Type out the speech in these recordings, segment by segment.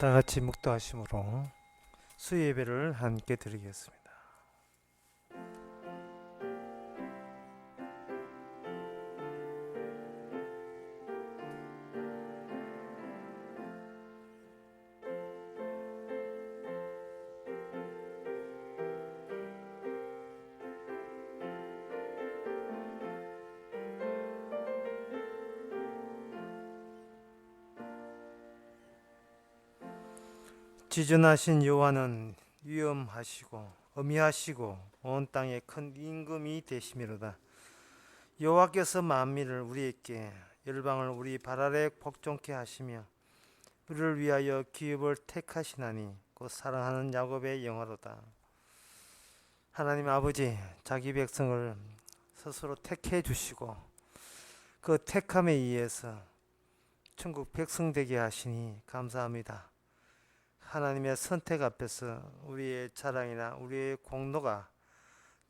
다 같이 묵도하심으로 수요 예배를 함께 드리겠습니다. 지존하신 여호와는 위엄하시고 어미하시고 온 땅에 큰 임금이 되시미로다. 여호와께서 만민을 우리에게 열방을 우리 발 아래 복종케 하시며 우리를 위하여 기업을 택하시나니 곧 사랑하는 야곱의 영화로다. 하나님 아버지, 자기 백성을 스스로 택해 주시고 그 택함에 의해서 천국 백성 되게 하시니 감사합니다. 하나님의 선택 앞에서 우리의 자랑이나 우리의 공로가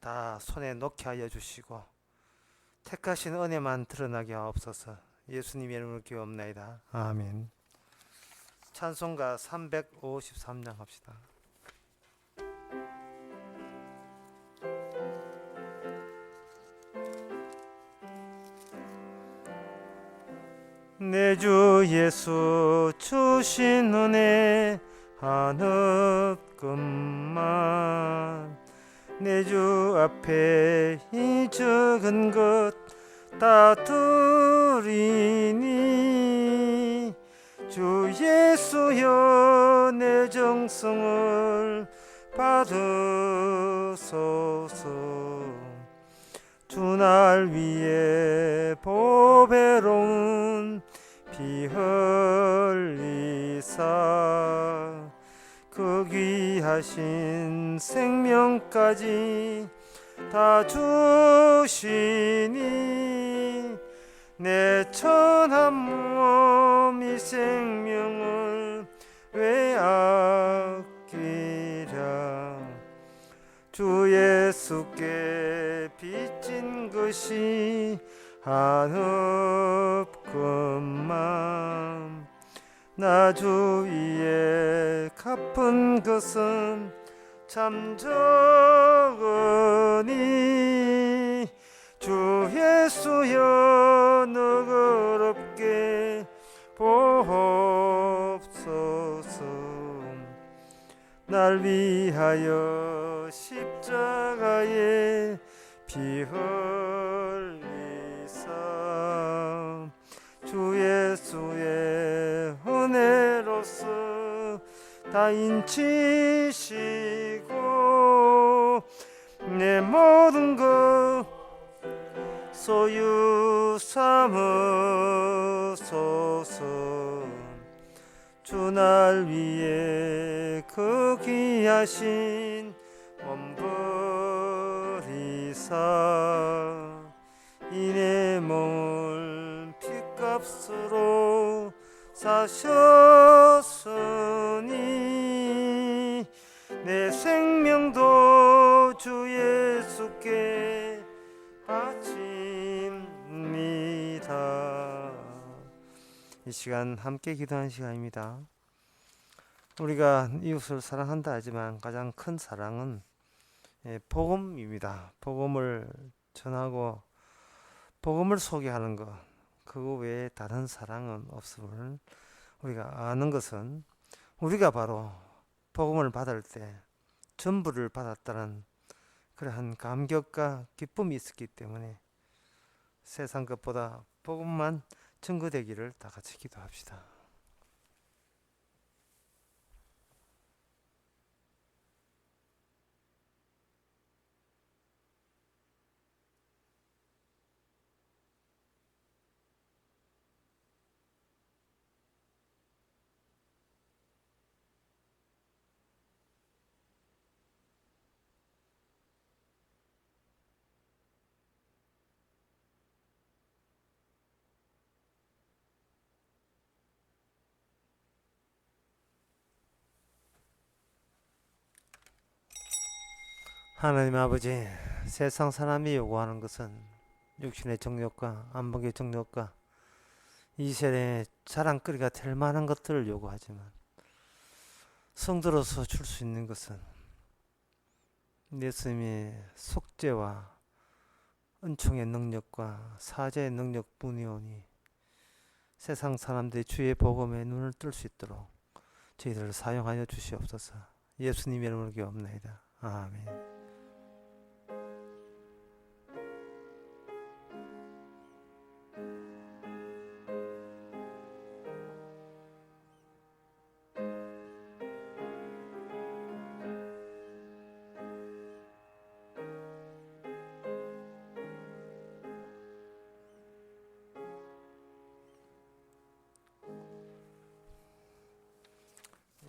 다 손에 놓게 하여 주시고 택하신 은혜만 드러나게 하옵소서. 예수님의 이름으로 기도옵나이다. 아멘. 찬송가 353장 합시다. 내 주 예수 주신 은혜 한없금만 내 주 앞에 이 적은 것 다 드리니 주 예수여 내 정성을 받으소서. 주 날 위해 보배로운 피 흘리사 그 귀하신 생명까지 다 주시니 내 천한 몸 이 생명을 왜 아끼랴. 주 예수께 빚진 것이 한없건만 나 주 위에 갚은 것은 참 적으니 주 예수여 너그럽게 보옵소서. 날 위하여 십자가에 피 흘리사 주 예수의 은혜로서 다 인치시고 내 모든 것 소유 삼으소서. 주 날 위해 그 귀하신 몸 버리사 이 내 몸을 핏값으로 사셨으니 내 생명도 주 예수께 바칩니다. 이 시간 함께 기도하는 시간입니다. 우리가 이웃을 사랑한다 하지만 가장 큰 사랑은 복음입니다. 복음을 전하고 복음을 소개하는 것, 그거 외에 다른 사랑은 없음을 우리가 아는 것은 우리가 바로 복음을 받을 때 전부를 받았다는 그러한 감격과 기쁨이 있었기 때문에 세상 것보다 복음만 증거되기를 다 같이 기도합시다. 하나님 아버지, 세상 사람이 요구하는 것은 육신의 정욕과 안목의 정욕과 이 세대의 자랑거리가 될 만한 것들을 요구하지만 성도로서 줄 수 있는 것은 예수님의 속죄와 은총의 능력과 사죄의 능력뿐이오니 세상 사람들이 주의 복음에 눈을 뜰 수 있도록 저희들을 사용하여 주시옵소서. 예수님의 이름으로 기도합니다. 아멘.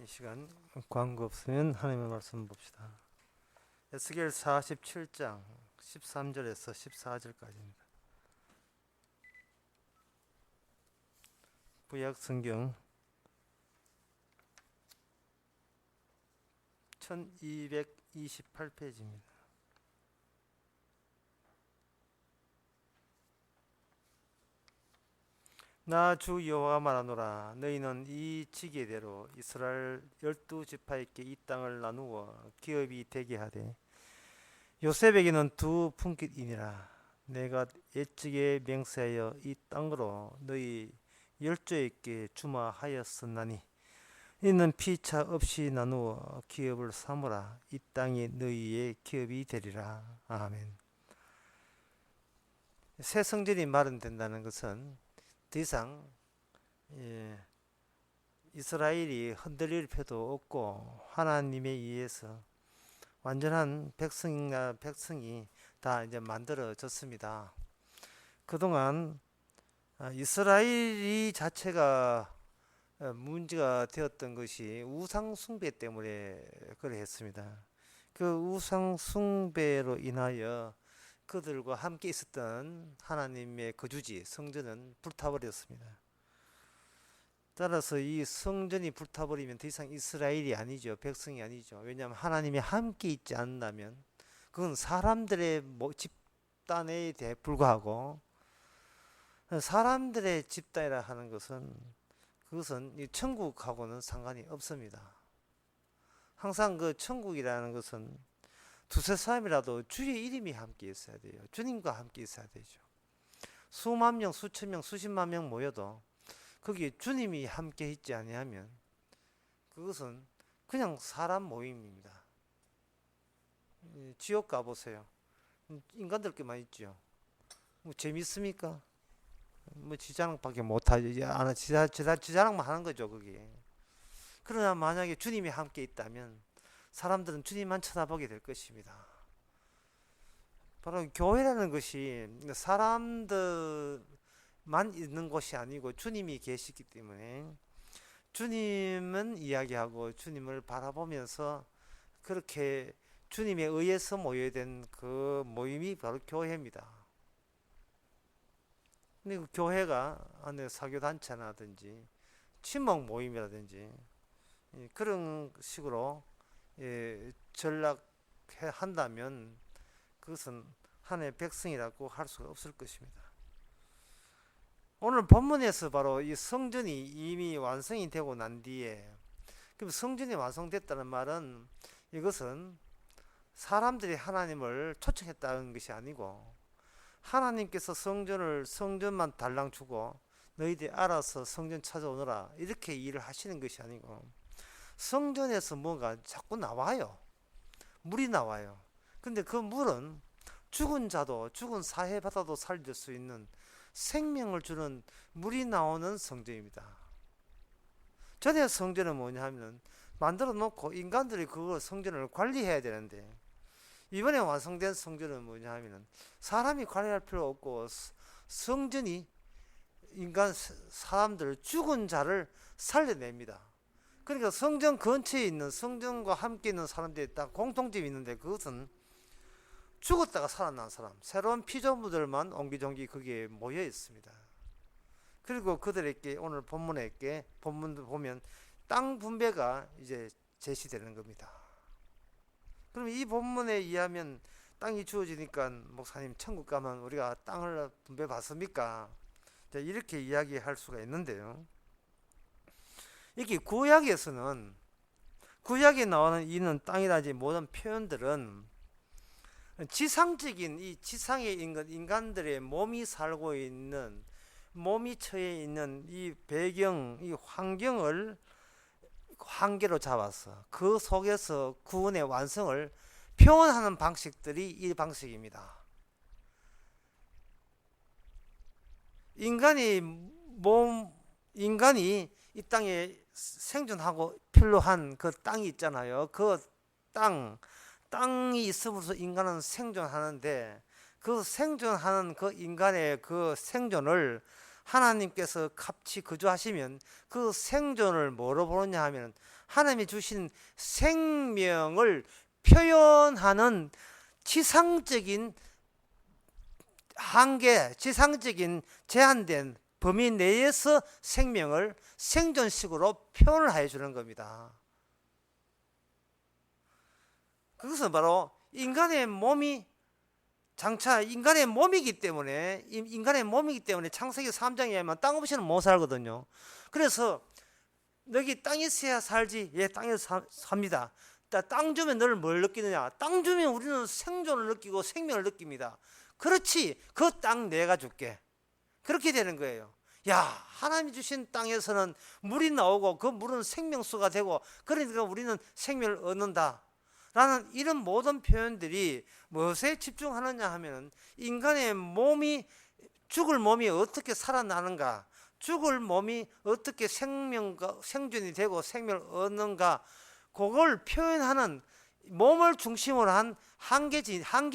이 시간 광고 없으면 하나님의 말씀 봅시다. 에스겔 47장 13절에서 14절까지입니다. 구약 성경 1228페이지입니다. 나 주 여호와가 말하노라. 너희는 이 지계대로 이스라엘 12지파에게 이 땅을 나누어 기업이 되게 하되 요셉에게는 두 품깃이니라. 내가 옛적에 맹세하여 이 땅으로 너희 열조에게 주마하였었나니 이는 피차 없이 나누어 기업을 삼으라. 이 땅이 너희의 기업이 되리라. 아멘. 새 성전이 마련된다는 것은 더 이상 이스라엘이 흔들릴 필요도 없고 하나님에 의해서 완전한 백성이 다 이제 만들어졌습니다. 그동안 이스라엘이 자체가 문제가 되었던 것이 우상 숭배 때문에 그랬습니다. 그 우상 숭배로 인하여 그들과 함께 있었던 하나님의 거주지 성전은 불타버렸습니다. 따라서 이 성전이 불타버리면 더 이상 이스라엘이 아니죠. 백성이 아니죠. 왜냐하면 하나님이 함께 있지 않는다면 그건 사람들의 집단에 대해 불과하고, 사람들의 집단이라 하는 것은 그것은 천국하고는 상관이 없습니다. 항상 그 천국이라는 것은 두세 사람이라도 주의 이름이 함께 있어야 돼요. 주님과 함께 있어야 되죠. 수만 명, 수천 명, 수십만 명 모여도 거기에 주님이 함께 있지 아니하면 그것은 그냥 사람 모임입니다. 지옥 가보세요. 인간들끼리만 있죠. 뭐 재밌습니까? 뭐 지자랑밖에 못하지. 지자랑만 하는 거죠, 그게. 그러나 만약에 주님이 함께 있다면 사람들은 주님만 쳐다보게 될 것입니다. 바로 교회라는 것이 사람들만 있는 곳이 아니고 주님이 계시기 때문에 주님은 이야기하고 주님을 바라보면서 그렇게 주님에 의해서 모여된 그 모임이 바로 교회입니다. 근데 그 교회가 사교단체라든지 친목 모임이라든지 그런 식으로 전락한다면 그것은 하나님의 백성이라고 할 수가 없을 것입니다. 오늘 본문에서 바로 이 성전이 이미 완성이 되고 난 뒤에, 그럼 성전이 완성됐다는 말은 이것은 사람들이 하나님을 초청했다는 것이 아니고 하나님께서 성전만 달랑 주고 너희들이 알아서 성전 찾아오너라 이렇게 일을 하시는 것이 아니고 성전에서 뭔가 자꾸 나와요. 물이 나와요. 근데 그 물은 죽은 자도 죽은 사해바다도 살릴 수 있는 생명을 주는 물이 나오는 성전입니다. 전에 성전은 뭐냐 하면 만들어 놓고 인간들이 그 성전을 관리해야 되는데, 이번에 완성된 성전은 뭐냐 하면 사람이 관리할 필요 없고 성전이 사람들 죽은 자를 살려냅니다. 그러니까 성전 근처에 있는 성전과 함께 있는 사람들이 딱 공통점이 있는데 그것은 죽었다가 살아난 사람, 새로운 피조물들만 옹기종기 거기에 모여 있습니다. 그리고 그들에게 오늘 본문도 보면 땅 분배가 이제 제시되는 겁니다. 그럼 이 본문에 의하면 땅이 주어지니까 목사님 천국 가면 우리가 땅을 분배 받습니까? 이렇게 이야기할 수가 있는데요. 이게 구약에서는 구약에 나오는 이는 땅이라지 모든 표현들은 지상적인 이 지상에 있는 인간들의 몸이 살고 있는 몸이 처해 있는 이 배경, 이 환경을 한계로 잡아서 그 속에서 구원의 완성을 표현하는 방식들이 이 방식입니다. 인간이 이 땅에 생존하고 필요한 그 땅이 있잖아요. 그 땅이 있음으로써 인간은 생존하는데, 그 생존하는 그 인간의 그 생존을 하나님께서 같이 거주하시면 그 생존을 뭐로 보느냐 하면 하나님이 주신 생명을 표현하는 지상적인 한계, 지상적인 제한된 범위 내에서 생명을 생존식으로 표현을 해주는 겁니다. 그것은 바로 인간의 몸이 장차 인간의 몸이기 때문에 창세기 3장에 의하면 땅 없이는 못 살거든요. 그래서 너희 땅에 있어야 살지. 예, 땅에서 삽니다. 땅 주면 너를 뭘 느끼느냐? 땅 주면 우리는 생존을 느끼고 생명을 느낍니다. 그렇지, 그 땅 내가 줄게. 그렇게 되는 거예요. 야, 하나님이 주신 땅에서는 물이 나오고 그 물은 생명수가 되고, 그러니까 우리는 생명을 얻는다 라는 이런 모든 표현들이 무엇에 집중하느냐 하면 인간의 몸이, 죽을 몸이 어떻게 살아나는가, 죽을 몸이 어떻게 생존이 되고 생명을 얻는가, 그걸 표현하는, 몸을 중심으로 한 한계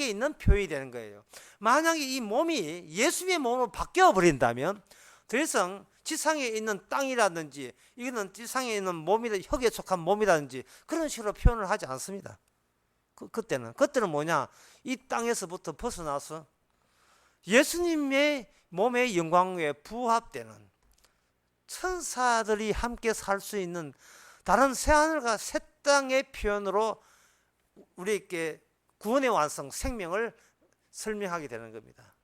있는 표현이 되는 거예요. 만약에 이 몸이 예수님의 몸으로 바뀌어 버린다면 더 이상 지상에 있는 땅이라든지 이거는 지상에 있는 몸이라, 흙에 속한 몸이라든지 그런 식으로 표현을 하지 않습니다. 그때는 뭐냐, 이 땅에서부터 벗어나서 예수님의 몸의 영광에 부합되는 천사들이 함께 살 수 있는 다른 새하늘과 새 땅의 표현으로 우리에게 구원의 완성, 생명을 설명하게 되는 겁니다.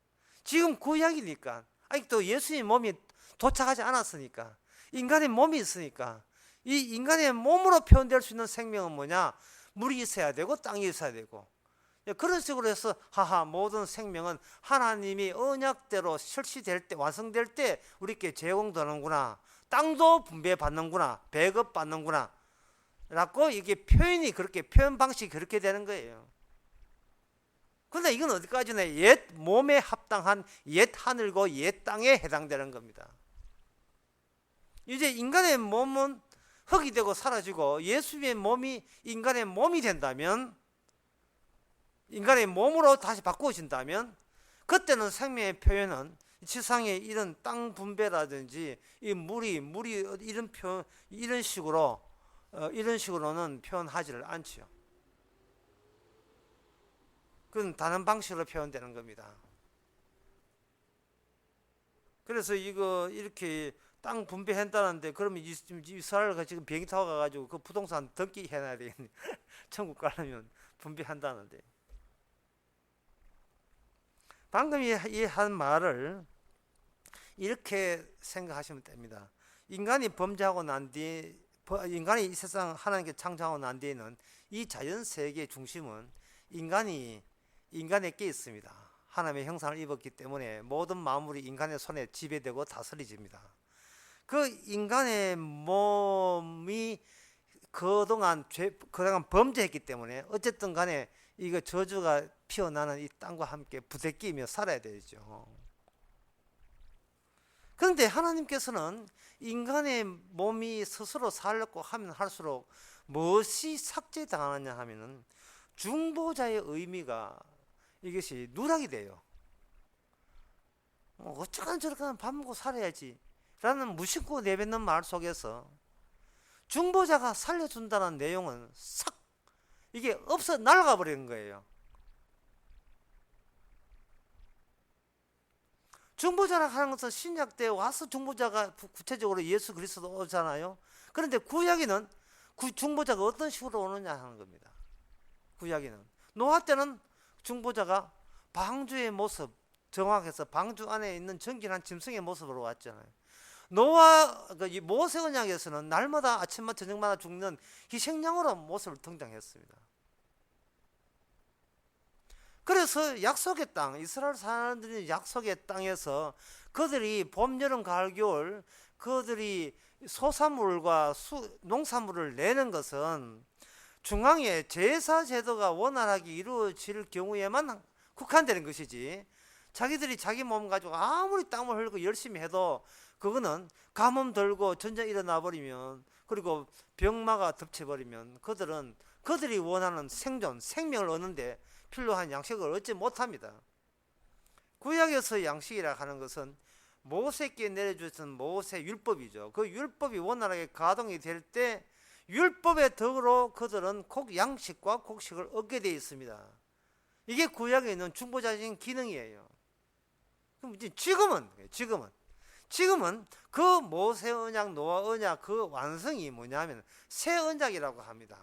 지금 구약이니까 아직도 예수님 몸이 도착하지 않았으니까, 인간의 몸이 있으니까, 이 인간의 몸으로 표현될 수 있는 생명은 뭐냐, 물이 있어야 되고 땅이 있어야 되고, 그런 식으로 해서 모든 생명은 하나님이 언약대로 실시될 때, 완성될 때 우리께 제공되는구나, 땅도 분배받는구나, 배급받는구나 라고 이게 표현 방식이 그렇게 되는 거예요. 그런데 이건 어디까지나 옛 몸에 합당한 옛 하늘고 옛 땅에 해당되는 겁니다. 이제 인간의 몸은 흙이 되고 사라지고 예수님의 몸이 인간의 몸이 된다면, 인간의 몸으로 다시 바꾸어진다면, 그때는 생명의 표현은 지상의 이런 땅 분배라든지 이 물이 이런 식으로는 표현하지를 않지요. 그건 다른 방식으로 표현되는 겁니다. 그래서 이거 이렇게 땅 분배한다는데, 그러면 이스라엘가 지금 비행기 타고 가가지고 그 부동산 등기 해놔야 되겠네. 천국 가려면 분배한다는데. 방금 이 한 말을 이렇게 생각하시면 됩니다. 인간이 범죄하고 난 뒤, 인간이 이 세상 하나님께 창조하고 난 뒤에는 이 자연 세계의 중심은 인간에게 있습니다. 하나님의 형상을 입었기 때문에 모든 만물이 인간의 손에 지배되고 다스려집니다. 그 인간의 몸이 그동안 범죄했기 때문에 어쨌든 간에 이거 저주가 피어나는 이 땅과 함께 부대끼며 살아야 되죠. 그런데 하나님께서는 인간의 몸이 스스로 살려고 하면 할수록 무엇이 삭제당하느냐 하면은 중보자의 의미가, 이것이 누락이 돼요. 어쩌건 저렇건 밥 먹고 살아야지 라는 무심코 내뱉는 말 속에서 중보자가 살려준다는 내용은 싹 이게 날아가 버리는 거예요. 중보자라 하는 것은 신약 때 와서 중보자가 구체적으로 예수 그리스도 오잖아요. 그런데 구약에는 중보자가 어떤 식으로 오느냐 하는 겁니다. 구약에는 노아 때는 중보자가 방주의 모습, 정확해서 방주 안에 있는 정결한 짐승의 모습으로 왔잖아요. 노아 이 모세 언약에서는 날마다 아침마다 저녁마다 죽는 희생양으로 모습을 등장했습니다. 그래서 약속의 땅, 이스라엘 사람들이 약속의 땅에서 그들이 봄, 여름, 가을, 겨울 그들이 소산물과 농산물을 내는 것은 중앙에 제사 제도가 원활하게 이루어질 경우에만 국한되는 것이지, 자기들이 자기 몸 가지고 아무리 땀을 흘리고 열심히 해도 그거는 가뭄 들고 전쟁 일어나 버리면, 그리고 병마가 덮쳐버리면 그들이 원하는 생존, 생명을 얻는데 필요한 양식을 얻지 못합니다. 구약에서 양식이라 하는 것은 모세께 내려주신 모세 율법이죠. 그 율법이 원활하게 가동이 될 때 율법의 덕으로 그들은 양식과 곡식을 얻게 되어 있습니다. 이게 구약에 있는 중보자적인 기능이에요. 그럼 지금은 그 모세 언약, 노아 언약 그 완성이 뭐냐면 새 언약이라고 합니다.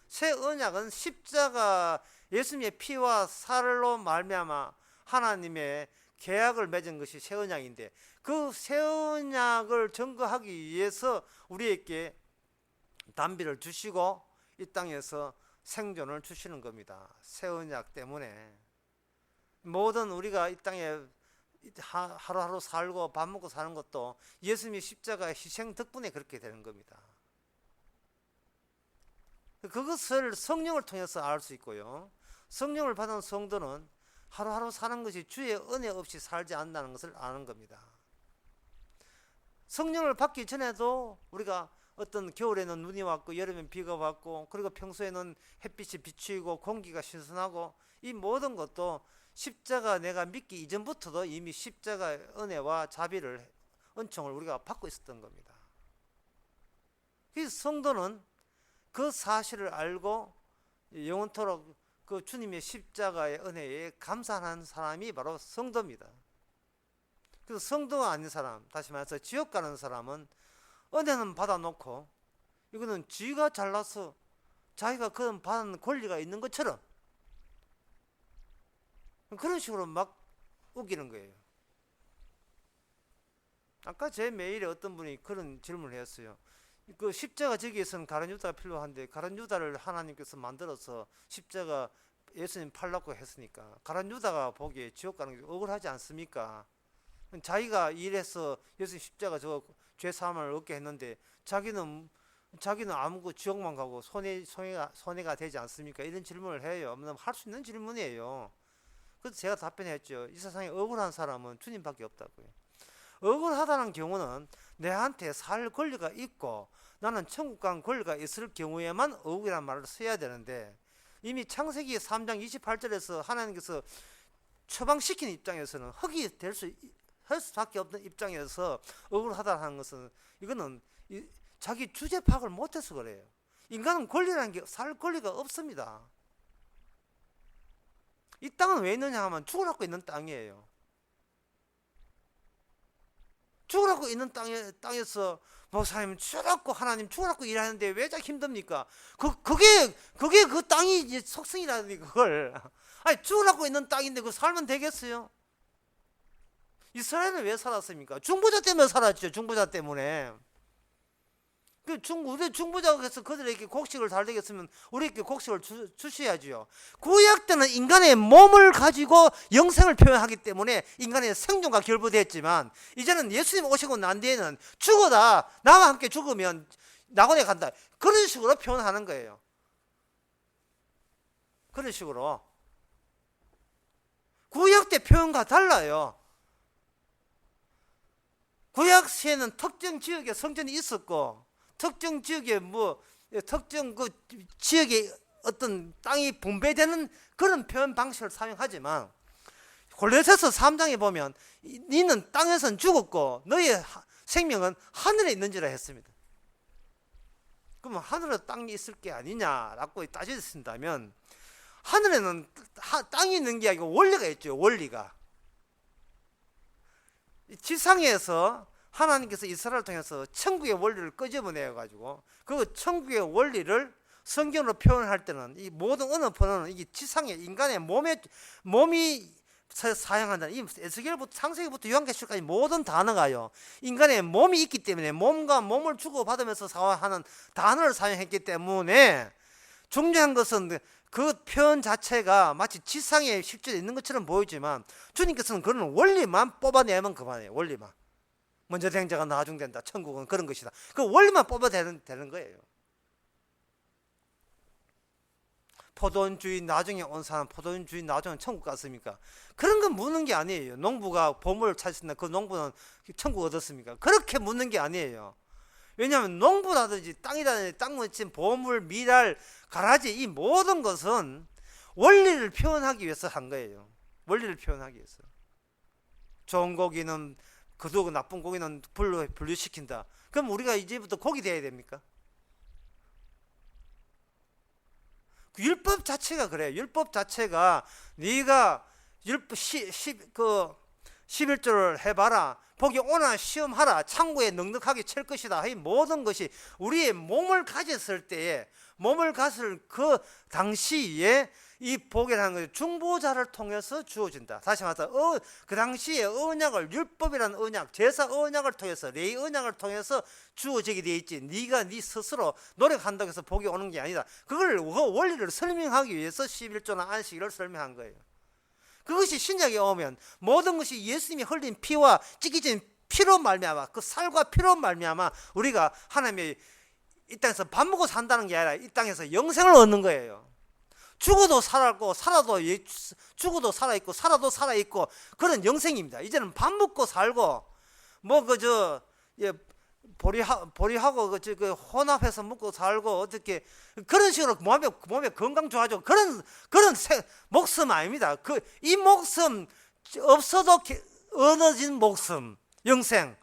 새 언약은 십자가 예수님의 피와 살로 말미암아 하나님의 계약을 맺은 것이 새 언약인데, 그 새 언약을 증거하기 위해서 우리에게 단비를 주시고 이 땅에서 생존을 주시는 겁니다. 새 언약 때문에 모든 우리가 이 땅에 하루하루 살고 밥 먹고 사는 것도 예수님의 십자가의 희생 덕분에 그렇게 되는 겁니다. 그것을 성령을 통해서 알 수 있고요, 성령을 받은 성도는 하루하루 사는 것이 주의 은혜 없이 살지 않는다는 것을 아는 겁니다. 성령을 받기 전에도 우리가 어떤 겨울에는 눈이 왔고 여름엔 비가 왔고, 그리고 평소에는 햇빛이 비추이고 공기가 신선하고, 이 모든 것도 십자가 내가 믿기 이전부터도 이미 십자가의 은혜와 자비를, 은총을 우리가 받고 있었던 겁니다. 그래서 성도는 그 사실을 알고 영원토록 그 주님의 십자가의 은혜에 감사하는 사람이 바로 성도입니다. 그래서 성도가 아닌 사람, 다시 말해서 지옥 가는 사람은 은혜는 받아놓고 이거는 지가 잘나서 자기가 그런 받은 권리가 있는 것처럼 그런 식으로 막 우기는 거예요. 아까 제 메일에 어떤 분이 그런 질문을 했어요. 그 십자가 저기에서는 가룟 유다가 필요한데 가룟 유다를 하나님께서 만들어서 십자가 예수님 팔라고 했으니까 가룟 유다가 보기에 지옥 가는 게 억울하지 않습니까? 자기가 일해서 예수님 십자가 저 죄 사함을 얻게 했는데 자기는 아무것도 지옥만 가고 손해가 되지 않습니까? 이런 질문을 해요. 할 수 있는 질문이에요. 그래서 제가 답변했죠. 이 세상에 억울한 사람은 주님밖에 없다고요. 억울하다는 경우는 내한테 살 권리가 있고 나는 천국 간 권리가 있을 경우에만 억울이라는 말을 써야 되는데, 이미 창세기 3장 28절에서 하나님께서 처방시킨 입장에서는 흙이 될 수밖에 없는 입장에서 억울하다는 것은, 이거는 자기 주제 파악을 못해서 그래요. 인간은 권리라는 게 살 권리가 없습니다. 이 땅은 왜 있느냐 하면 죽으라고 있는 땅이에요. 죽으라고 있는 땅에서 목사님 죽으라고, 하나님 죽으라고 일하는데 왜 자꾸 힘듭니까? 그게 그 땅이 이제 속성이라니, 그걸. 아니, 죽으라고 있는 땅인데 그 살면 되겠어요? 이스라엘은 왜 살았습니까? 중보자 때문에 살았죠. 중보자 때문에. 우리 중보자가 해서 그들에게 곡식을 잘 되겠으면 우리에게 곡식을 주셔야지요. 구약 때는 인간의 몸을 가지고 영생을 표현하기 때문에 인간의 생존과 결부됐지만, 이제는 예수님 오시고 난 뒤에는 죽어다, 나와 함께 죽으면 낙원에 간다, 그런 식으로 표현하는 거예요. 그런 식으로. 구약 때 표현과 달라요. 구약 시에는 특정 지역에 성전이 있었고, 특정 지역에 특정 그 지역에 어떤 땅이 분배되는 그런 표현 방식을 사용하지만, 골로새서 3장에 보면 너는 땅에선 죽었고 너의 생명은 하늘에 있는지라 했습니다. 그러면 하늘에 땅이 있을 게 아니냐라고 따지신다면, 하늘에는 땅이 있는 게 아니고 원리가 있죠. 원리가. 지상에서 하나님께서 이스라엘을 통해서 천국의 원리를 끄집어내어 가지고 그 천국의 원리를 성경으로 표현할 때는 이 모든 언어표현은 이게 지상의 인간의 몸이 사용한다는 이 에스겔부터 창세기부터 요한계시록까지 모든 단어가요. 인간의 몸이 있기 때문에 몸과 몸을 주고받으면서 하는 단어를 사용했기 때문에 중요한 것은 그 표현 자체가 마치 지상에 실제로 있는 것처럼 보이지만 주님께서는 그런 원리만 뽑아내면 그만이에요. 원리만. 먼저 된 자가 나중 된다. 천국은 그런 것이다. 그 원리만 뽑아내면 되는 거예요. 포도원주의 나중에 온 사람, 포도원주의 나중에 천국 갔습니까? 그런 건 묻는 게 아니에요. 농부가 보물을 찾았나 그 농부는 천국 얻었습니까? 그렇게 묻는 게 아니에요. 왜냐하면 농부라든지 땅이라든지 땅묻힌 보물, 미랄, 가라지 이 모든 것은 원리를 표현하기 위해서 한 거예요. 원리를 표현하기 위해서. 좋은 고기는 그도 나쁜 고기는 분류시킨다. 그럼 우리가 이제부터 고기 돼야 됩니까? 그 율법 자체가 그래요. 율법 자체가 네가 율법 11조를 해봐라. 복이 오나 시험하라. 창고에 넉넉하게 찰 것이다. 이 모든 것이 우리의 몸을 가졌을 때에 몸을 가질 그 당시에 이 복이라는 것이 중보자를 통해서 주어진다. 다시 말해서 그 당시에 언약을 율법이라는 언약, 제사 언약을 통해서 레위 언약을 통해서 주어지게 돼 있지. 네가 네 스스로 노력한다고 해서 복이 오는 게 아니다. 그걸 그 원리를 설명하기 위해서 11조나 안식일을 설명한 거예요. 그것이 신약에 오면 모든 것이 예수님이 흘린 피와 찢기진 피로 말미암아 그 살과 피로 말미암아 우리가 하나님의 이 땅에서 밥 먹고 산다는 게 아니라 이 땅에서 영생을 얻는 거예요. 죽어도 살았고 죽어도 살아있고 살아도 살아있고 그런 영생입니다. 이제는 밥 먹고 살고 뭐 그저 보리하고 그 혼합해서 먹고 살고 어떻게 그런 식으로 몸에 건강 좋아지고 그런 목숨 아닙니다. 이 목숨 없어도 얻어진 목숨 영생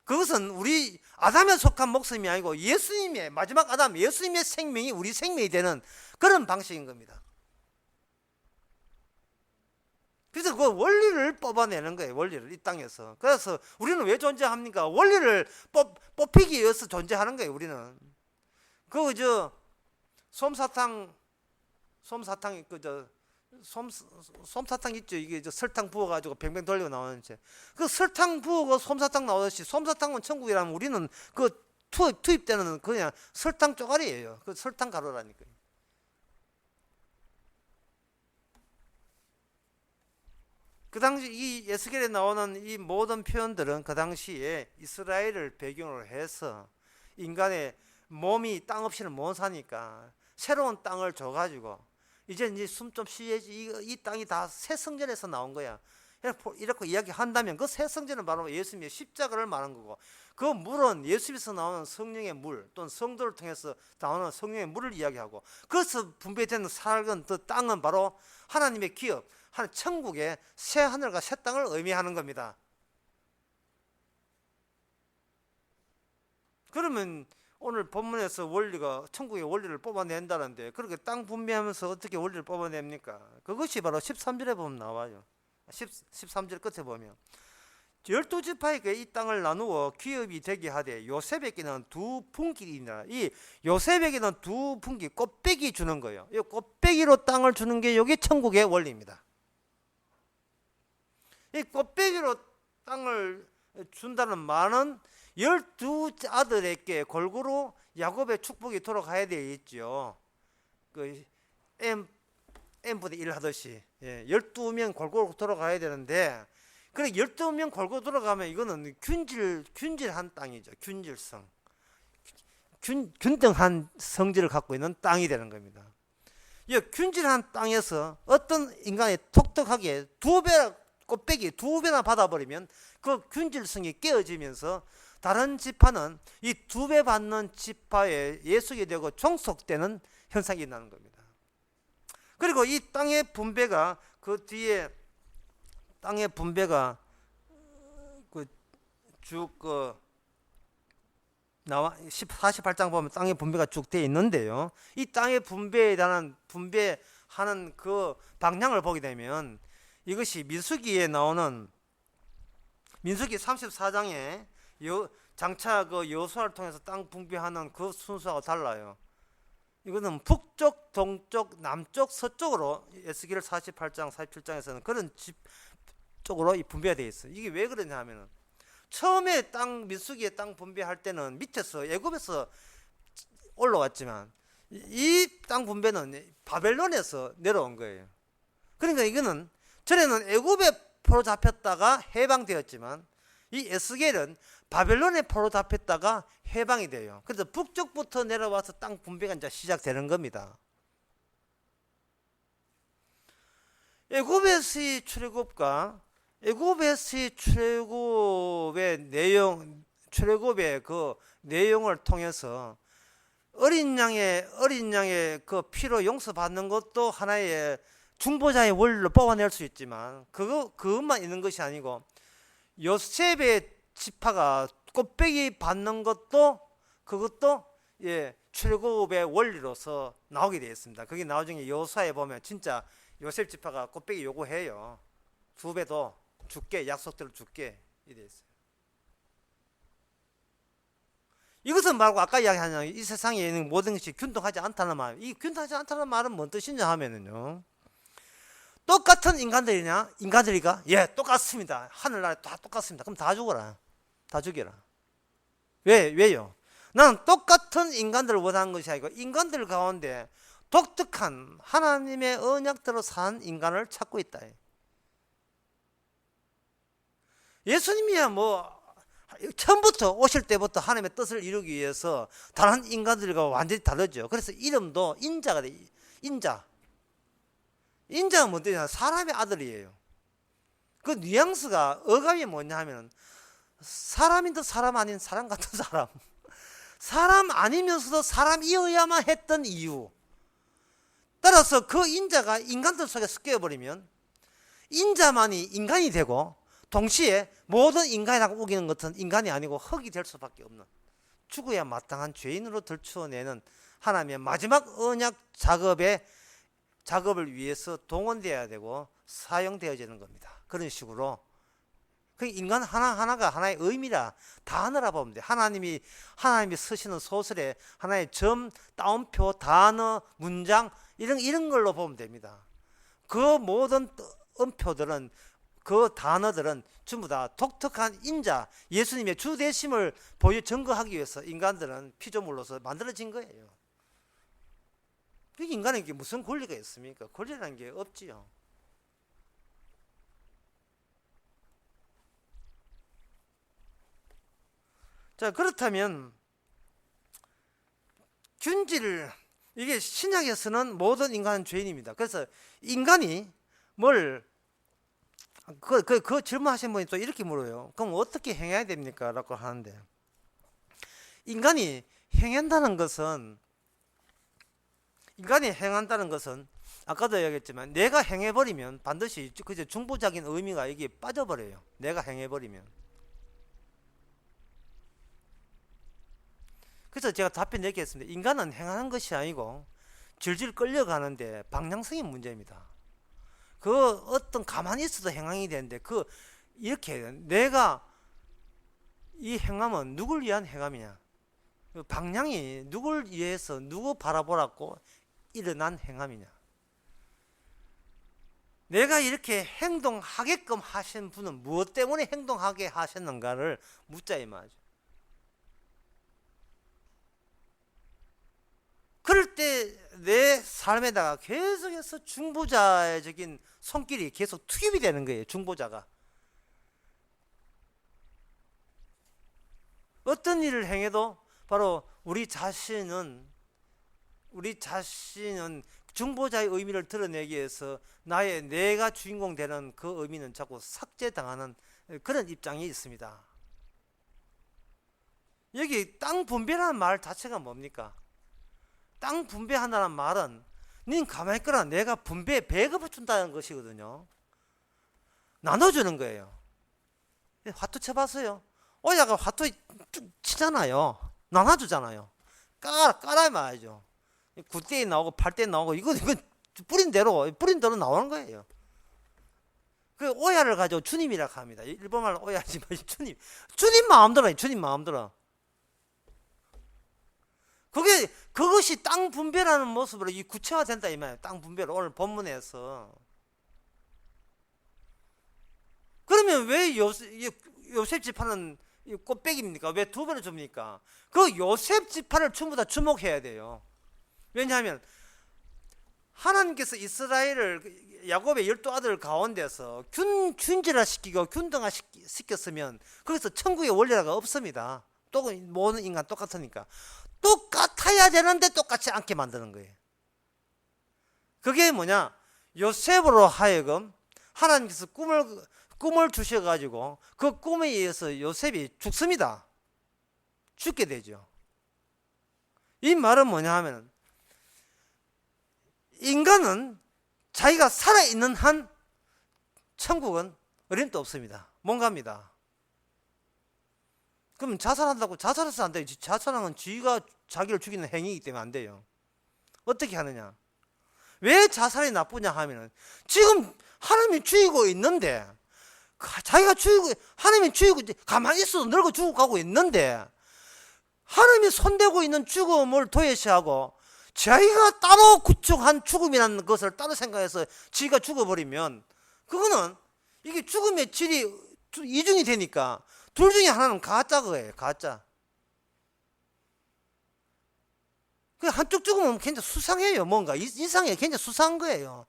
그것은 우리 아담에 속한 목숨이 아니고 예수님의 마지막 아담 예수님의 생명이 우리 생명이 되는 그런 방식인 겁니다. 그래서 그 원리를 뽑아내는 거예요. 원리를 이 땅에서. 그래서 우리는 왜 존재합니까? 원리를 뽑히기 위해서 존재하는 거예요. 우리는 솜사탕 솜사탕 있죠. 이게 설탕 부어가지고 뱅뱅 돌리고 나오는 그 설탕 부어고 솜사탕 나오듯이 솜사탕은 천국이라면 우리는 그 투입되는 그냥 설탕 쪼가리예요. 그 설탕 가루라니까요. 그 당시 이 에스겔에 나오는 이 모든 표현들은 그 당시에 이스라엘을 배경으로 해서 인간의 몸이 땅 없이는 못 사니까 새로운 땅을 줘가지고 이제 숨 좀 쉬어야지 이 땅이 다 새 성전에서 나온 거야. 이렇게 이야기한다면 그 새 성전은 바로 예수님의 십자가를 말한 거고 그 물은 예수님에서 나오는 성령의 물 또는 성도를 통해서 나오는 성령의 물을 이야기하고 그래서 분배되는 살은 그 땅은 바로 하나님의 기업 천국의 새 하늘과 새 땅을 의미하는 겁니다. 그러면 오늘 본문에서 원리가 천국의 원리를 뽑아낸다는데 그렇게 땅 분배하면서 어떻게 원리를 뽑아냅니까? 그것이 바로 13절에 보면 나와요. 13절 끝에 보면 12지파에게 이 땅을 나누어 기업이 되게 하되 요셉에게는 두 분기이니라. 이 요셉에게는 두 분기 꽃배기 주는 거예요. 이 꽃배기로 땅을 주는 게 여기 천국의 원리입니다. 이 꽃배기로 땅을 준다는 말은 12아들에게 골고루 야곱의 축복이 돌아가야 되어 있죠. 그 M분의 1 하듯이 12명 골고루 돌아가야 되는데 그래 12명 골고루 돌아가면 이거는 균질한 땅이죠. 균질성 균등한 성질을 갖고 있는 땅이 되는 겁니다. 이 균질한 땅에서 어떤 인간이 독특하게 꽃배기 두 배나 받아버리면 그 균질성이 깨어지면서 다른 지파는 이 두 배 받는 지파에 예속이 되고 종속되는 현상이 나는 겁니다. 그리고 이 땅의 분배가 그 뒤에 땅의 분배가 나와 48장 보면 땅의 분배가 쭉 되어 있는데요. 이 땅의 분배에 대한 분배하는 그 방향을 보게 되면 이것이 민수기에 나오는 민수기 34장에 장차 그 여호수아를 통해서 땅 분배하는 그 순서가 달라요. 이거는 북쪽, 동쪽, 남쪽, 서쪽으로 에스겔 48장, 47장에서는 그런 집 쪽으로 분배가 되어 있어요. 이게 왜 그러냐 하면은 처음에 땅 민수기에 땅 분배할 때는 밑에서 애굽에서 올라왔지만 이 땅 분배는 바벨론에서 내려온 거예요. 그러니까 이거는 전에는 애굽에 포로 잡혔다가 해방되었지만 이 에스겔은 바벨론에 포로 잡혔다가 해방이 돼요. 그래서 북쪽부터 내려와서 땅 분배가 이제 시작되는 겁니다. 애굽에서의 출애굽과 애굽에서의 출애굽의 그 내용을 통해서 어린 양의 그 피로 용서받는 것도 하나의 중보자의 원리로 뽑아낼 수 있지만 그것만 있는 것이 아니고 요셉의 지파가 곱배기 받는 것도 그것도 출애굽의 원리로서 나오게 되어 있습니다. 거기 나중에 여호수아에 보면 진짜 요셉 지파가 곱배기 요구해요. 2배도 줄게, 약속대로 줄게 이래 있어요. 이것은 말고 아까 이야기한 이 세상에 있는 모든 것이 균등하지 않다는 말. 이 균등하지 않다는 말은 뭔 뜻이냐 하면은요. 똑같은 인간들이가 똑같습니다. 하늘나라에 다 똑같습니다. 그럼 다 죽어라. 다 죽여라. 왜요? 나는 똑같은 인간들을 원하는 것이 아니고 인간들 가운데 독특한 하나님의 언약대로 산 인간을 찾고 있다. 예수님이야 처음부터 오실 때부터 하나님의 뜻을 이루기 위해서 다른 인간들과 완전히 다르죠. 그래서 이름도 인자가 돼. 인자가 뭔데? 사람의 아들이에요. 그 뉘앙스가 어감이 뭐냐 하면 사람인 듯 사람 아닌 사람 같은 사람. 사람 아니면서도 사람이어야만 했던 이유. 따라서 그 인자가 인간들 속에 섞여버리면 인자만이 인간이 되고 동시에 모든 인간이라고 우기는 것은 인간이 아니고 흙이 될 수밖에 없는 죽어야 마땅한 죄인으로 들추어내는 하나님의 마지막 언약 작업을 위해서 동원되어야 되고 사용되어지는 겁니다. 그런 식으로 그 인간 하나하나가 하나의 의미라 단어라 보면 돼. 하나님이 쓰시는 소설에 하나의 점, 따옴표, 단어, 문장 이런 걸로 보면 됩니다. 그 모든 음표들은 그 단어들은 전부 다 독특한 인자, 예수님의 주되심을 증거하기 위해서 인간들은 피조물로서 만들어진 거예요. 인간에게 무슨 권리가 있습니까? 권리라는 게 없지요. 자, 그렇다면 이게 신약에서는 모든 인간은 죄인입니다. 그래서 인간이 그 질문하신 분이 또 이렇게 물어요. 그럼 어떻게 행해야 됩니까? 라고 하는데 인간이 행한다는 것은 아까도 얘기했지만 내가 행해버리면 반드시 중보적인 의미가 이게 빠져버려요. 내가 행해버리면. 그래서 제가 답변 얘기했습니다. 인간은 행하는 것이 아니고 질질 끌려가는데 방향성이 문제입니다. 그 어떤 가만히 있어도 행함이 되는데 이렇게 내가 이 행함은 누굴 위한 행함이냐? 방향이 누굴 위해서 누구 바라보라고 일어난 행함이냐? 내가 이렇게 행동하게끔 하신 분은 무엇 때문에 행동하게 하셨는가를 묻자 이 말이죠. 그럴 때 내 삶에다가 계속해서 중보자적인 손길이 계속 투입이 되는 거예요. 중보자가 어떤 일을 행해도 바로 우리 자신은 중보자의 의미를 드러내기 위해서 내가 주인공 되는 그 의미는 자꾸 삭제당하는 그런 입장이 있습니다. 여기 땅 분배라는 말 자체가 뭡니까? 땅 분배한다는 말은 닌 가만히 있거라 내가 배급을 준다는 것이거든요. 나눠주는 거예요. 화투 쳐봤어요. 오야가 화투 치잖아요. 나눠주잖아요. 깔아 말이죠. 9대 나오고 8대 나오고 이거 뿌린 대로 나오는 거예요. 그 오야를 가지고 주님이라고 합니다. 일본말로 오야지만 주님 마음대로 주님 마음대로. 그게 그것이 땅 분배라는 모습으로 이 구체화된다 이 말이에요. 땅 분배로 오늘 본문에서. 그러면 왜 요셉 지파는 꽃배기입니까? 왜 두 배를 줍니까? 그 요셉 지파를 전부 다 주목해야 돼요. 왜냐하면 하나님께서 이스라엘을 야곱의 12아들 가운데서 균질화 시키고 균등화 시켰으면 거기서 천국의 원리가 없습니다. 또 모든 인간 똑같으니까 똑같아야 되는데 똑같지 않게 만드는 거예요. 그게 뭐냐? 요셉으로 하여금 하나님께서 꿈을 주셔가지고 그 꿈에 의해서 요셉이 죽습니다. 죽게 되죠. 이 말은 뭐냐 하면 인간은 자기가 살아있는 한 천국은 어림도 없습니다. 뭔가입니다. 그럼 자살한다고 자살해서 안 돼요. 자살하는 쥐가 자기를 죽이는 행위이기 때문에 안 돼요. 어떻게 하느냐? 왜 자살이 나쁘냐 하면은 지금 하나님이 죽이고 있는데 자기가 죽이고 하나님이 죽이고 가만히 있어도 늙어 죽어가고 있는데 하나님이 손대고 있는 죽음을 도외시하고 자기가 따로 구축한 죽음이라는 것을 따로 생각해서 지가 죽어버리면 그거는 이게 죽음의 질이 이중이 되니까 둘 중에 하나는 가짜 거예요. 가짜. 그 한쪽 죽으면 굉장히 수상해요. 뭔가 이상해. 굉장히 수상한 거예요.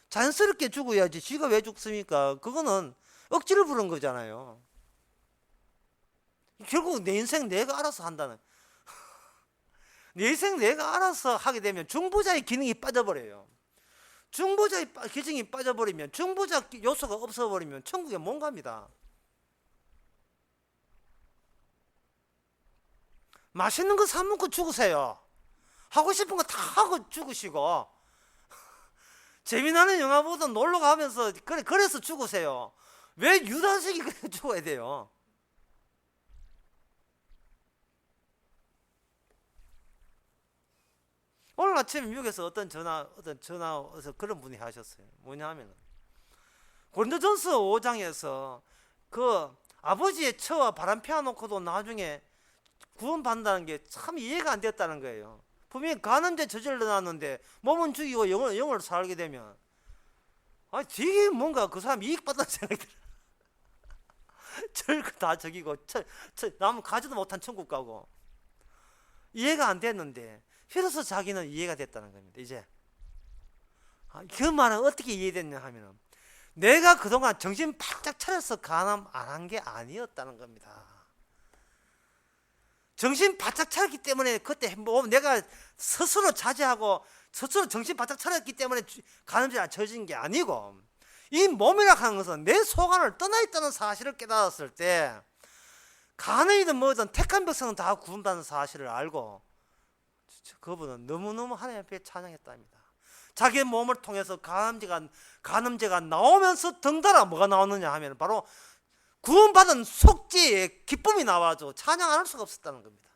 자연스럽게 죽어야지 지가 왜 죽습니까? 그거는 억지를 부른 거잖아요. 결국 내 인생 내가 알아서 한다는. 내 인생 내가 알아서 하게 되면 중보자의 기능이 빠져버려요. 중보자의 기능이 빠져버리면 중보자 요소가 없어버리면 천국에 못 갑니다. 맛있는 거 사 먹고 죽으세요. 하고 싶은 거 다 하고 죽으시고 재미나는 영화 보다 놀러 가면서 그래서 죽으세요. 왜 유다식이 그래 죽어야 돼요? 오늘 아침 미국에서 어떤 전화에서 그런 분이 하셨어요. 뭐냐 하면 고린도전서 5장에서 그 아버지의 처와 바람 피워놓고도 나중에 구원받는다는 게 참 이해가 안 됐다는 거예요. 분명히 간음죄 저질러 놨는데 몸은 죽이고 영을 살게 되면 되게 뭔가 그 사람 이익 받는 생각이 들어요. 절거 다 저기고 남은 가지도 못한 천국 가고 이해가 안 됐는데 비로소 자기는 이해가 됐다는 겁니다. 이제 그 말은 어떻게 이해됐냐 하면 내가 그동안 정신 바짝 차려서 간암 안 한 게 아니었다는 겁니다. 정신 바짝 차렸기 때문에 그때 내가 스스로 자제하고 스스로 정신 바짝 차렸기 때문에 간암죄가 저진 게 아니고 이 몸이라 하는 것은 내 소관을 떠나 있다는 사실을 깨달았을 때 간음이든 뭐든 택한 백성은 다 구원받는 사실을 알고 그분은 너무너무 하나님 앞에 찬양했답니다. 자기의 몸을 통해서 간음죄가 나오면서 덩달아 뭐가 나오느냐 하면 바로 구원받은 속죄의 기쁨이 나와서 찬양 안 할 수가 없었다는 겁니다.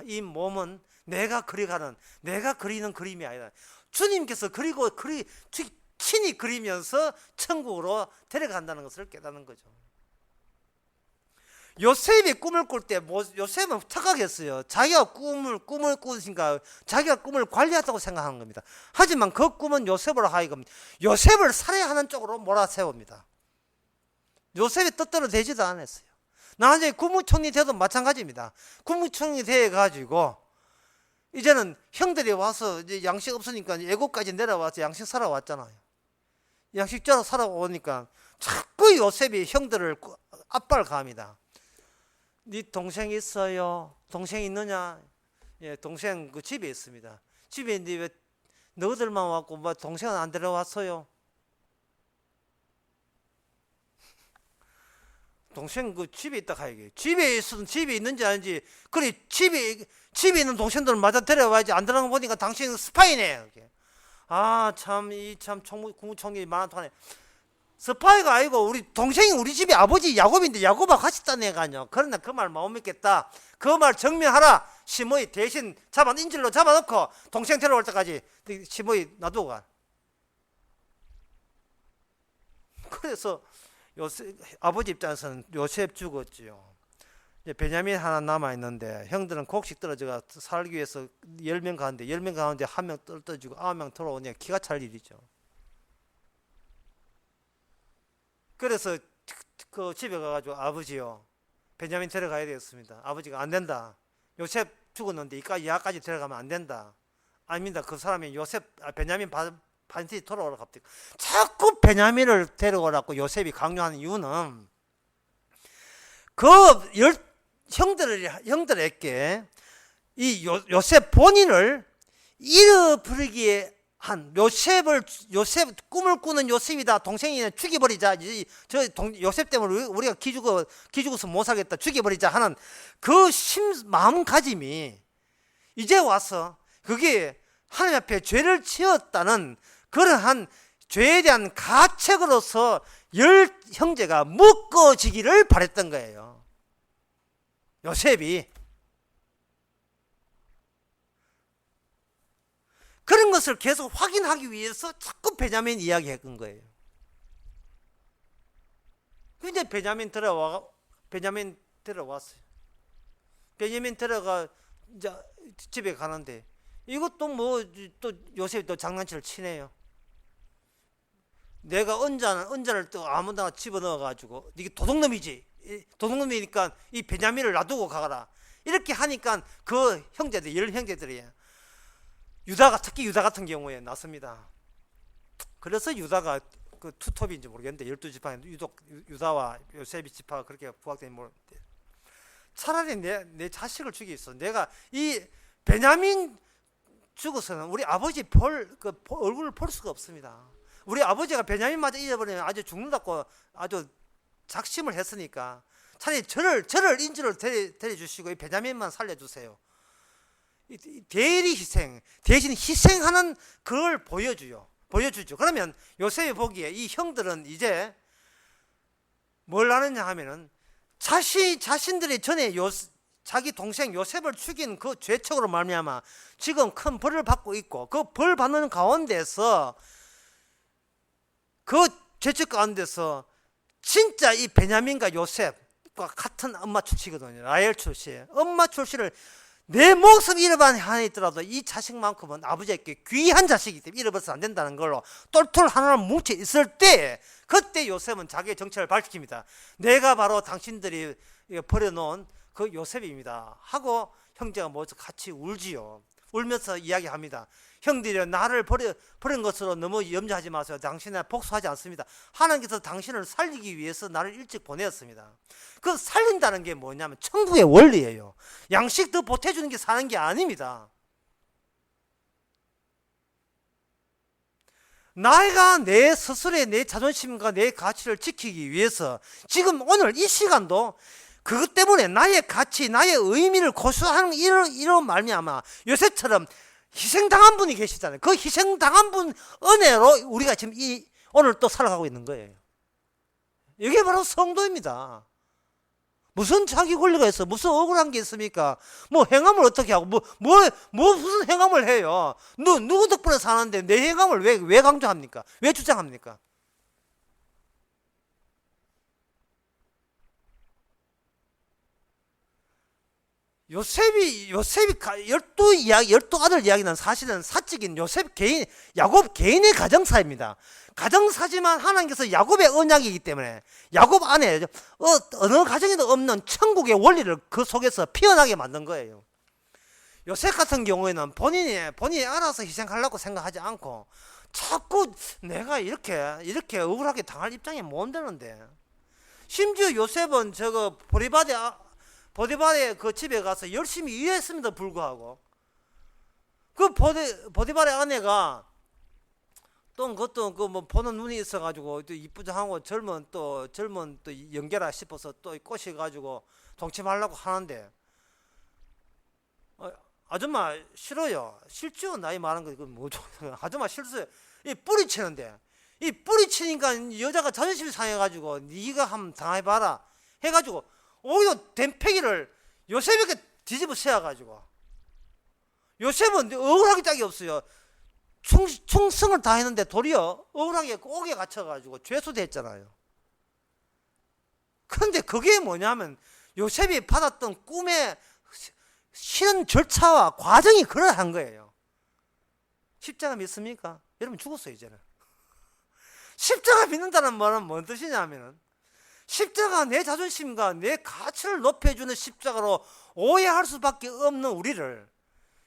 이 몸은 내가 그리는 그림이 아니다. 주님께서 친히 그리면서 천국으로 데려간다는 것을 깨닫는 거죠. 요셉이 꿈을 꿀 때 요셉은 착각했어요. 자기가 꿈을 꾸니까 자기가 꿈을 관리한다고 생각하는 겁니다. 하지만 그 꿈은 요셉으로 하여금 요셉을 살해하는 쪽으로 몰아세웁니다. 요셉이 뜻대로 되지도 않았어요. 나중에 국무총리 돼도 마찬가지입니다. 국무총리 돼가지고 이제는 형들이 와서 이제 양식 없으니까 애국까지 내려와서 양식 사러 왔잖아요. 양식자로 살아오니까 자꾸 요셉이 형들을 압박을 가합니다. 네 동생 있어요? 동생 있느냐? 예, 동생 그 집에 있습니다. 집에 있는데 왜 너희들만 왔고 뭐 동생은 안 데려왔어요? 동생 그 집에 있다 가야지. 집에 있는지 아닌지. 그래 집에 있는 동생들은 맞아 데려와야지. 안 데려온 거 보니까 당신은 스파이네. 참 국무총리 많았다네. 스파이가 아니고 우리 동생이 우리 집에 아버지 야곱인데 야곱하고 같이 딴 애가 아니야. 그러나 그 말 못 믿겠다. 그 말 증명하라. 시므이 대신 인질로 잡아놓고 동생 데려올 때까지 시므이 놔두고 가. 그래서 아버지 입장에서는 요셉 죽었지요. 이제 베냐민 하나 남아 있는데 형들은 곡식 떨어져가 살기 위해서 10명 가는데 10명 가운데 한 명 떨어지고 9명 돌아오니까 기가 찰 일이죠. 그래서 그 집에 가가지고 아버지요, 베냐민 데려가야 되겠습니다. 아버지가 안 된다. 요셉 죽었는데 이까지 데려가면 안 된다. 아닙니다. 그 사람이 베냐민 반드시 돌아오라 갑자기. 자꾸 베냐민을 데려오라고 요셉이 강요하는 이유는 그 형들에게 이 요셉 본인을 잃어버리기에 한 요셉 꿈을 꾸는 요셉이다. 동생이 죽여버리자. 요셉 때문에 우리가 기죽어서 못 살겠다. 죽여버리자 하는 그 마음가짐이 이제 와서 그게 하나님 앞에 죄를 지었다는 그러한 죄에 대한 가책으로서 10형제가 묶어지기를 바랬던 거예요. 요셉이 그런 것을 계속 확인하기 위해서 자꾸 베냐민 이야기했던 거예요. 이제 베냐민 들어왔어요. 베냐민 들어가 이제 집에 가는데 이것도 뭐 또 요셉이 또 장난치를 치네요. 내가 언자를 또 아무데나 집어넣어 가지고 이게 도둑놈이지. 도둑놈이니까 이 베냐민을 놔두고 가거라. 이렇게 하니까 그 형제들 10형제들이 특히 유다 같은 경우에 났습니다. 그래서 유다가 그 투톱인지 모르겠는데 12지파에 유다와 요셉의 지파가 그렇게 부각되는 모르겠는데 차라리 내 자식을 죽이겠어. 내가 이 베냐민 죽어서는 우리 아버지 얼굴을 볼 수가 없습니다. 우리 아버지가 베냐민마저 잊어버리면 아주 죽는다고 아주 작심을 했으니까 차라리 저를 인주를 데려주시고 이 베냐민만 살려주세요. 대신 희생하는 그걸 보여주죠. 그러면 요셉이 보기에 이 형들은 이제 뭘 하느냐 하면은 자신들이 전에 자기 동생 요셉을 죽인 그 죄책으로 말미암아 지금 큰 벌을 받고 있고 그 벌 받는 가운데서 그 죄책 가운데서 진짜 이 베냐민과 요셉과 같은 엄마 출시거든요. 라헬 출시. 엄마 출시를 내 목숨 잃어버린 한이 있더라도 이 자식만큼은 아버지에게 귀한 자식이기 때문에 잃어버려서 안 된다는 걸로 똘똘 하나로 뭉쳐 있을 때 그때 요셉은 자기의 정체를 밝힙니다. 내가 바로 당신들이 버려놓은 그 요셉입니다 하고 형제가 모여서 같이 울지요. 울면서 이야기합니다. 형들이 나를 버린 것으로 너무 염려하지 마세요. 당신은 복수하지 않습니다. 하나님께서 당신을 살리기 위해서 나를 일찍 보내었습니다. 그 살린다는 게 뭐냐면 천국의 원리예요. 양식 더 보태주는 게 사는 게 아닙니다. 내가 내 스스로의 내 자존심과 내 가치를 지키기 위해서 지금 오늘 이 시간도 그것 때문에 나의 가치, 나의 의미를 고수하는 이런 말미암아 요셉처럼 희생당한 분이 계시잖아요. 그 희생당한 분 은혜로 우리가 지금 오늘 또 살아가고 있는 거예요. 이게 바로 성도입니다. 무슨 자기 권리가 있어? 무슨 억울한 게 있습니까? 뭐 행함을 어떻게 하고 무슨 행함을 해요? 누구 덕분에 사는데 내 행함을 왜 강조합니까? 왜 주장합니까? 요셉이 12 아들 이야기는 사실은 사적인 야곱 개인의 가정사입니다. 가정사지만 하나님께서 야곱의 언약이기 때문에 야곱 안에 어느 가정에도 없는 천국의 원리를 그 속에서 피어나게 만든 거예요. 요셉 같은 경우에는 본인이 알아서 희생하려고 생각하지 않고 자꾸 내가 이렇게 억울하게 당할 입장에 못 되는데, 심지어 요셉은 보디발의 그 집에 가서 열심히 일했음에도 불구하고 그 보디발의 아내가 또 그것도 그 뭐 보는 눈이 있어가지고 또 이쁘장하고 젊은 또 연계라 싶어서 또 꼬셔가지고 동침하려고 하는데 아줌마 싫어요. 싫죠? 나이 많은 거 뭐죠? 아줌마 싫어요. 이 뿌리치는데 이 뿌리치니까 여자가 자존심이 상해가지고 네가 한번 당해봐라 해가지고 오히려 댐패기를 요셉에게 뒤집어 세워가지고, 요셉은 억울하게 짝이 없어요. 충성을 다 했는데 도리어 억울하게 옥에 갇혀가지고 죄수됐잖아요. 그런데 그게 뭐냐면 요셉이 받았던 꿈의 실현 절차와 과정이 그러한 거예요. 십자가 믿습니까? 여러분 죽었어요 이제는. 십자가 믿는다는 말은 뭔 뜻이냐면은 십자가 내 자존심과 내 가치를 높여주는 십자가로 오해할 수밖에 없는 우리를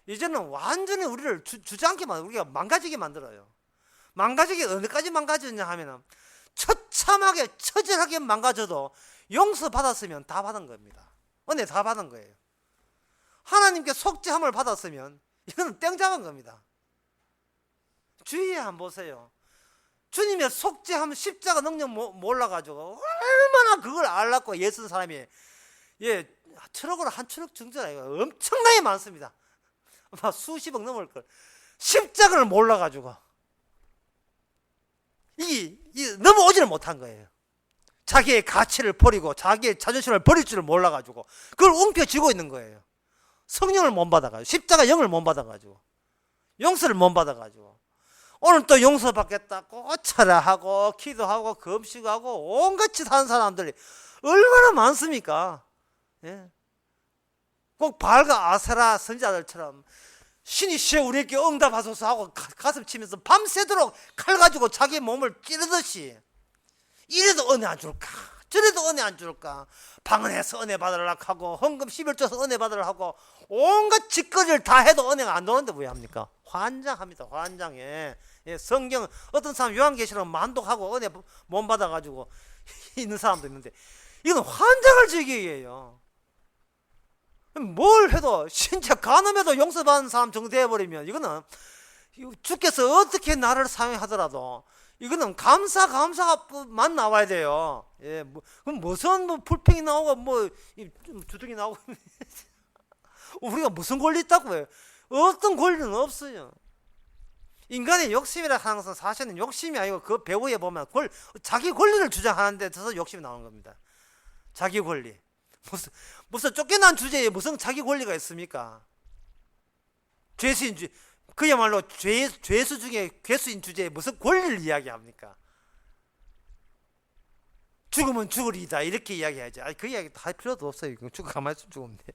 이제는 완전히 우리를 주저앉게 만들어, 우리가 망가지게 만들어요. 망가지게 어디까지 망가졌냐 하면은 처참하게 처절하게 망가져도 용서받았으면 다 받은 겁니다. 은혜 다 받은 거예요. 하나님께 속죄함을 받았으면 이거는 땡 잡은 겁니다. 주위에 한번 보세요. 주님의 속죄함 십자가 능력 몰라가지고 얼마나 그걸 알랐고 예쓴 사람이 트럭으로 한 트럭 증자가 엄청나게 많습니다. 아마 수십억 넘을 걸. 십자가를 몰라가지고 이 넘어오지를 못한 거예요. 자기의 가치를 버리고 자기의 자존심을 버릴 줄을 몰라가지고 그걸 웅펴쥐고 있는 거예요. 성령을 못 받아가지고 십자가 영을 못 받아가지고 용서를 못 받아가지고 오늘 또 용서받겠다고 차례하고 기도하고 금식하고 온갖 짓 하는 사람들이 얼마나 많습니까? 예. 꼭 바알과 아세라 선지자들처럼 신이 시여 우리에게 응답하소서 하고 가슴 치면서 밤새도록 칼 가지고 자기 몸을 찌르듯이 이래도 은혜 안 줄까 저래도 은혜 안 줄까 방언해서 은혜 받으려고 하고 헌금 11조에서 은혜 받으려고 하고 온갖 짓거리를 다 해도 은혜가 안 도는데 왜 합니까? 환장합니다. 환장해. 예, 성경 어떤 사람 요한계시록 만독하고 은혜 못 받아가지고 있는 사람도 있는데 이건 환장할 지경이에요. 뭘 해도 진짜 간음해도 용서받는 사람 정도 되어버리면 이거는 주께서 어떻게 나를 사용하더라도 이거는 감사가만 나와야 돼요. 예, 그럼 무슨 불평이 나오고 주둥이 나오고 우리가 무슨 권리 있다고 해요? 어떤 권리는 없어요. 인간의 욕심이라 하는 것은 사실은 욕심이 아니고 그 배우에 보면 자기 권리를 주장하는 데 있어서 욕심이 나오는 겁니다. 자기 권리. 무슨 쫓겨난 주제에 무슨 자기 권리가 있습니까? 죄수인 그야말로 죄수 중에 괴수인 주제에 무슨 권리를 이야기합니까? 죽으면 죽으리다 이렇게 이야기하지. 아니 그 이야기 다 할 필요도 없어요. 가만히 있으면 죽으면 돼.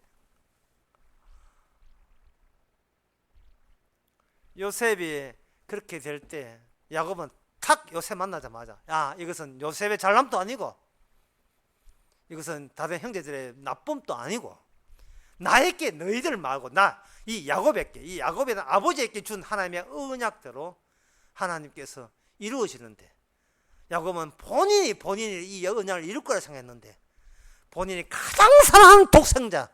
요셉이 그렇게 될 때 야곱은 탁 요셉 만나자마자 야 이것은 요셉의 잘남도 아니고 이것은 다른 형제들의 나쁨도 아니고 나에게 너희들 말고 이 야곱의 아버지에게 준 하나님의 언약대로 하나님께서 이루어지는데 야곱은 본인이 이 언약을 이룰 거라 생각했는데 본인이 가장 사랑하는 독생자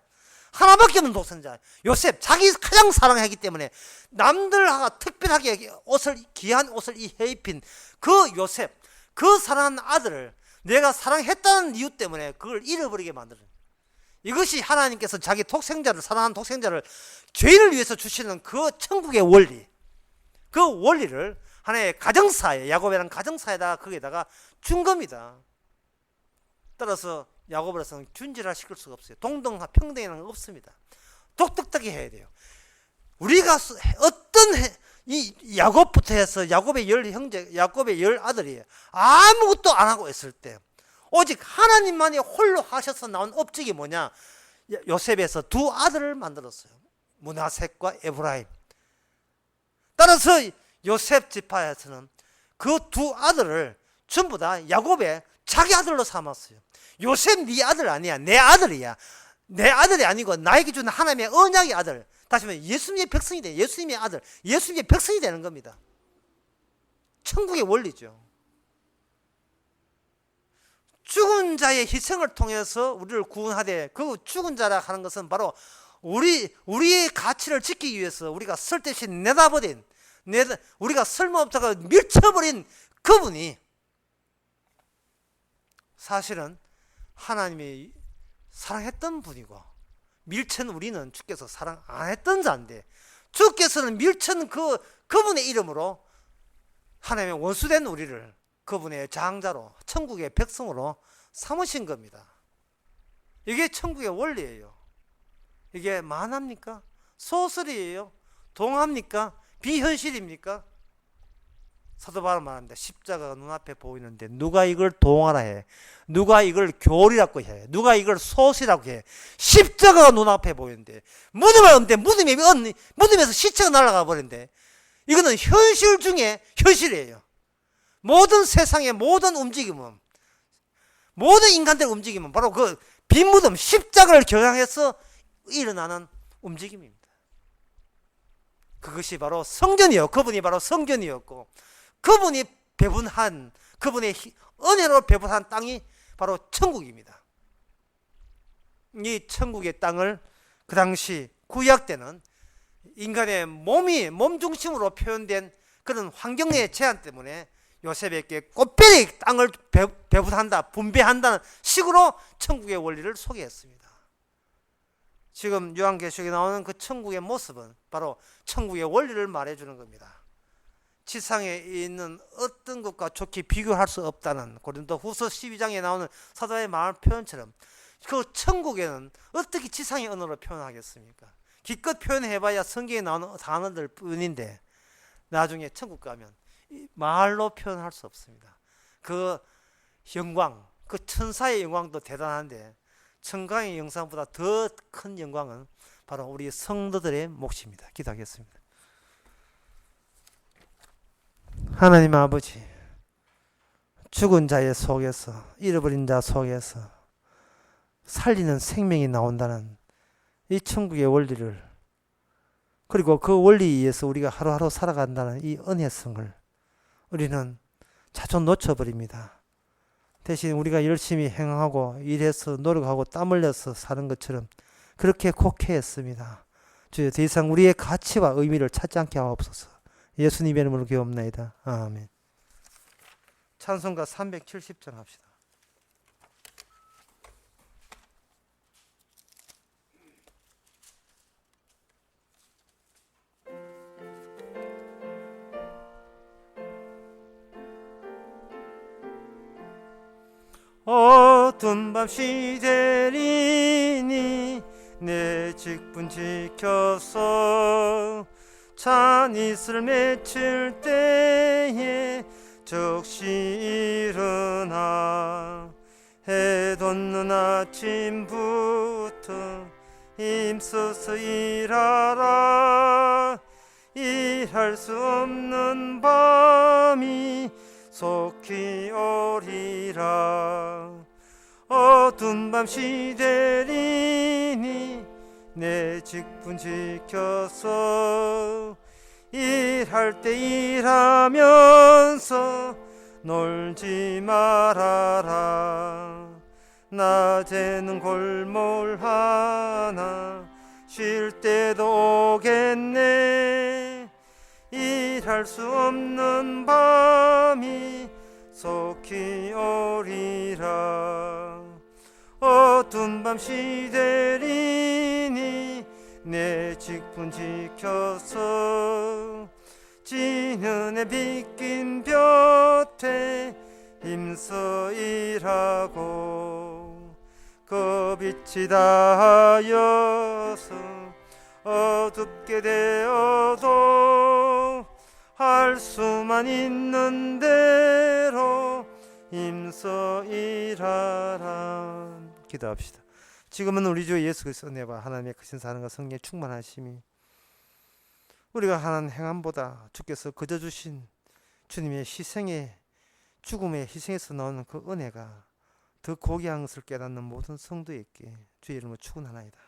하나밖에 없는 독생자 요셉 자기 가장 사랑하기 때문에 남들하고 특별하게 귀한 옷을 해입힌 그 요셉 그 사랑하는 아들을 내가 사랑했다는 이유 때문에 그걸 잃어버리게 만드는 이것이 하나님께서 자기 독생자를 사랑하는 독생자를 죄인을 위해서 주시는 그 천국의 원리 그 원리를 하나의 가정사에 야곱이라는 가정사에다가 거기에다가 준 겁니다. 따라서 야곱으로서는 균질화 시킬 수가 없어요. 동등한 평등이라는 건 없습니다. 독특하게 해야 돼요. 우리가 이 야곱부터 해서 야곱의 10형제 야곱의 10아들이 아무것도 안 하고 있을 때 오직 하나님만이 홀로 하셔서 나온 업적이 뭐냐? 요셉에서 두 아들을 만들었어요. 므낫셋과 에브라임. 따라서 요셉 지파에서는 그 두 아들을 전부 다 야곱의 자기 아들로 삼았어요. 요셉 네 아들 아니야. 내 아들이야. 내 아들이 아니고 나에게 주는 하나님의 언약의 아들. 다시 말해 예수님의 백성이 돼. 예수님의 아들. 예수님의 백성이 되는 겁니다. 천국의 원리죠. 죽은 자의 희생을 통해서 우리를 구원하되 그 죽은 자라 하는 것은 바로 우리의 가치를 지키기 위해서 우리가 쓸데없이 내다버린 우리가 쓸모없다가 밀쳐버린 그분이 사실은 하나님이 사랑했던 분이고 밀천 우리는 주께서 사랑 안 했던 자인데 주께서는 밀천 그분의 이름으로 하나님의 원수된 우리를 그분의 장자로 천국의 백성으로 삼으신 겁니다. 이게 천국의 원리예요. 이게 만화입니까? 소설이에요? 동화입니까? 비현실입니까? 사도 바울 말합니다. 십자가가 눈앞에 보이는데 누가 이걸 동하라 해? 누가 이걸 교리라고 해? 누가 이걸 소시라고 해? 십자가가 눈앞에 보이는데 무덤에 없는데 무덤에서 시체가 날아가 버린데 이거는 현실 중에 현실이에요. 모든 세상의 모든 움직임은 모든 인간들의 움직임은 바로 그 빈 무덤 십자가를 겨냥해서 일어나는 움직임입니다. 그것이 바로 성전이요. 그분이 바로 성전이었고 그분이 배분한 그분의 은혜로 배분한 땅이 바로 천국입니다. 이 천국의 땅을 그 당시 구약 때는 인간의 몸 중심으로 표현된 그런 환경의 제한 때문에 요셉에게 꽃배리 땅을 배분한다, 분배한다는 식으로 천국의 원리를 소개했습니다. 지금 요한계시록에 나오는 그 천국의 모습은 바로 천국의 원리를 말해주는 겁니다. 지상에 있는 어떤 것과 좋게 비교할 수 없다는 고린도후서 12장에 나오는 사도의 말 표현처럼 그 천국에는 어떻게 지상의 언어로 표현하겠습니까? 기껏 표현해봐야 성경에 나오는 단어들 뿐인데 나중에 천국 가면 말로 표현할 수 없습니다. 그 영광, 그 천사의 영광도 대단한데 천강의 영광보다 더 큰 영광은 바로 우리 성도들의 몫입니다. 기도하겠습니다. 하나님 아버지, 죽은 자의 속에서, 잃어버린 자 속에서 살리는 생명이 나온다는 이 천국의 원리를, 그리고 그 원리에 의해서 우리가 하루하루 살아간다는 이 은혜성을 우리는 자주 놓쳐버립니다. 대신 우리가 열심히 행하고 일해서 노력하고 땀 흘려서 사는 것처럼 그렇게 곡해했습니다. 주여, 더 이상 우리의 가치와 의미를 찾지 않게 하옵소서. 예수님의 이름으로 기도합나이다. 아멘. 찬송가 370장 합시다. 어두운 밤 시대리니 내 직분 지켜서 찬이슬 맺힐 때에 적시 일어나 해 돋는 아침부터 힘써서 일하라. 일할 수 없는 밤이 속히 오리라. 어두운 밤 시대리니 내 직분 지켜서 일할 때 일하면서 놀지 말아라. 낮에는 골몰 하나 쉴 때도 오겠네. 일할 수 없는 밤이 속히 오리라. 어두운 밤 시대리니 내 직분 지켜서 지는 해 빗긴 볕에 힘써 일하고 그 빛이 닿아여서 어둡게 되어도 할 수만 있는 대로 힘써 일하라. 기도합시다. 지금은 우리 주 예수 그리스도 은혜와 하나님의 크신 사랑과 성령의 충만하심이 우리가 하는 행함보다 주께서 거저 주신 주님의 희생의 죽음의 희생에서 나오는 그 은혜가 더 고귀한 것을 깨닫는 모든 성도에게 주의 이름으로 축원하나이다.